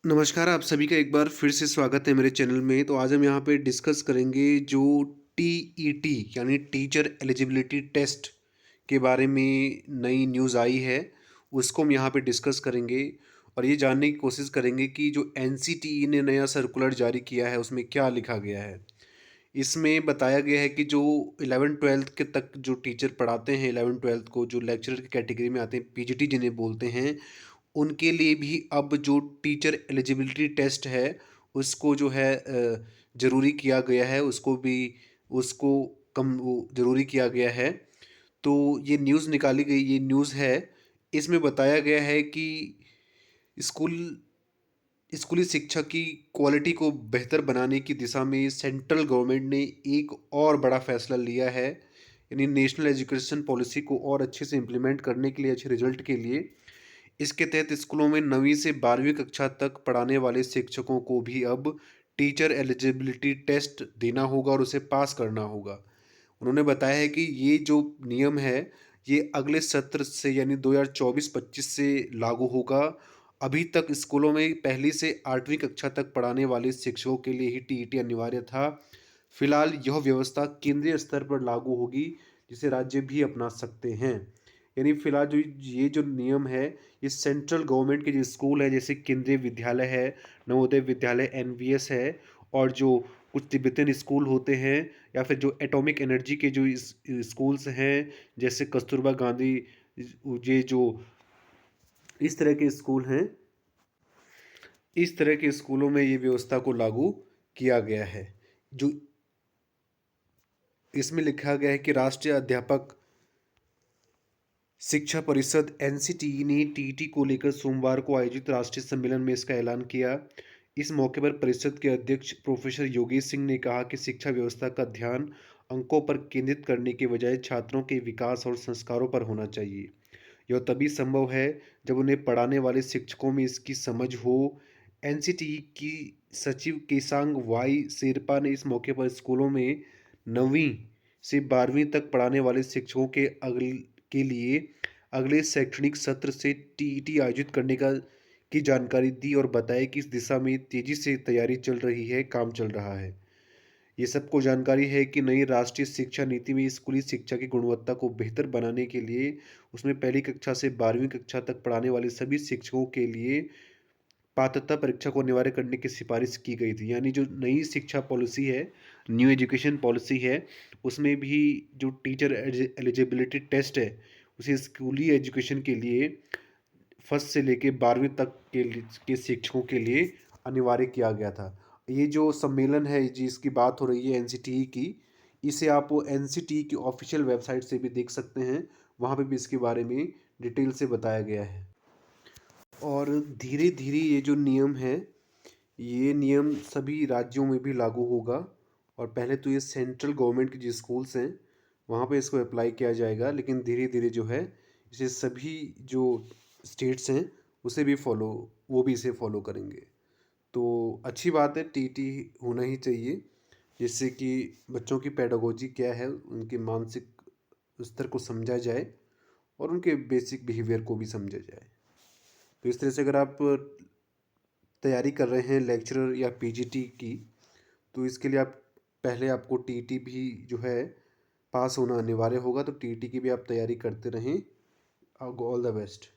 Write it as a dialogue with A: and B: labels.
A: नमस्कार, आप सभी का एक बार फिर से स्वागत है मेरे चैनल में। तो आज हम यहाँ पे डिस्कस करेंगे जो टीईटी यानी टीचर एलिजिबिलिटी टेस्ट के बारे में नई न्यूज़ आई है, उसको हम यहाँ पे डिस्कस करेंगे और ये जानने की कोशिश करेंगे कि जो एनसीटीई ने नया सर्कुलर जारी किया है, उसमें क्या लिखा गया है। इसमें बताया गया है कि जो 11th-12th के तक जो टीचर पढ़ाते हैं 11th-12th को, जो लेक्चरर की कैटेगरी में आते हैं, पीजीटी जिन्हें बोलते हैं, उनके लिए भी अब जो टीचर एलिजिबिलिटी टेस्ट है उसको जो है ज़रूरी किया गया है, उसको कम वो ज़रूरी किया गया है। तो ये न्यूज़ निकाली गई, ये न्यूज़ है। इसमें बताया गया है कि स्कूल स्कूली शिक्षा की क्वालिटी को बेहतर बनाने की दिशा में सेंट्रल गवर्नमेंट ने एक और बड़ा फैसला लिया है, यानी नेशनल एजुकेशन पॉलिसी को और अच्छे से इम्प्लीमेंट करने के लिए, अच्छे रिजल्ट के लिए। इसके तहत स्कूलों में 9वीं से 12वीं कक्षा तक पढ़ाने वाले शिक्षकों को भी अब टीचर एलिजिबिलिटी टेस्ट देना होगा और उसे पास करना होगा। उन्होंने बताया है कि ये जो नियम है, ये अगले सत्र से यानी 2024-25 से लागू होगा। अभी तक स्कूलों में पहली से 8वीं कक्षा तक पढ़ाने वाले शिक्षकों के लिए ही टीईटी अनिवार्य था। फिलहाल यह व्यवस्था केंद्रीय स्तर पर लागू होगी, जिसे राज्य भी अपना सकते हैं। यानी फिलहाल जो ये जो नियम है, ये सेंट्रल गवर्नमेंट के जो स्कूल है, जैसे केंद्रीय विद्यालय है, नवोदय विद्यालय एनवीएस है, और जो कुछ तिब्बतन स्कूल होते हैं, या फिर जो एटॉमिक एनर्जी के जो स्कूल्स हैं, जैसे कस्तूरबा गांधी, ये जो इस तरह के स्कूल हैं, इस तरह के स्कूलों में ये व्यवस्था को लागू किया गया है। जो इसमें लिखा गया है कि राष्ट्रीय अध्यापक शिक्षा परिषद एनसीटीई ने टीईटी को लेकर सोमवार को आयोजित राष्ट्रीय सम्मेलन में इसका ऐलान किया। इस मौके पर परिषद के अध्यक्ष प्रोफेसर योगेश सिंह ने कहा कि शिक्षा व्यवस्था का ध्यान अंकों पर केंद्रित करने के बजाय छात्रों के विकास और संस्कारों पर होना चाहिए। यह तभी संभव है जब उन्हें पढ़ाने वाले शिक्षकों में इसकी समझ हो। एनसीटीई की सचिव केसांग वाई शेरपा ने इस मौके पर स्कूलों में 9वीं से 12वीं तक पढ़ाने वाले शिक्षकों के लिए अगले शैक्षणिक सत्र से टीईटी आयोजित करने की जानकारी दी और बताया कि इस दिशा में तेजी से तैयारी चल रही है, काम चल रहा है। ये सबको जानकारी है कि नई राष्ट्रीय शिक्षा नीति में स्कूली शिक्षा की गुणवत्ता को बेहतर बनाने के लिए उसमें पहली कक्षा से 12वीं कक्षा तक पढ़ाने वाले सभी शिक्षकों के लिए पात्रता परीक्षा को अनिवार्य करने की सिफारिश की गई थी। यानी जो नई शिक्षा पॉलिसी है, न्यू एजुकेशन पॉलिसी है, उसमें भी जो टीचर एलिजिबिलिटी टेस्ट है, उसे स्कूली एजुकेशन के लिए फर्स्ट से लेके 12वीं तक के शिक्षकों के लिए अनिवार्य किया गया था। ये जो सम्मेलन है जिसकी बात हो रही है एनसीटीई की, इसे आप एनसीटीई की ऑफिशियल वेबसाइट से भी देख सकते हैं। वहाँ पे भी इसके बारे में डिटेल से बताया गया है। और धीरे धीरे ये जो नियम है, ये नियम सभी राज्यों में भी लागू होगा। और पहले तो ये सेंट्रल गवर्नमेंट के जो स्कूल्स हैं, वहाँ पे इसको अप्लाई किया जाएगा, लेकिन धीरे धीरे जो है इसे सभी जो स्टेट्स हैं उसे भी फॉलो वो भी इसे फॉलो करेंगे। तो अच्छी बात है, टीटी होना ही चाहिए, जिससे कि बच्चों की पेडागोजी क्या है, उनके मानसिक स्तर को समझा जाए और उनके बेसिक बिहेवियर को भी समझा जाए। तो इस तरह से अगर आप तैयारी कर रहे हैं लेक्चरर या पीजीटी की, तो इसके लिए आप पहले आपको टीईटी भी जो है पास होना अनिवार्य होगा। तो टीईटी की भी आप तैयारी करते रहें। All the best.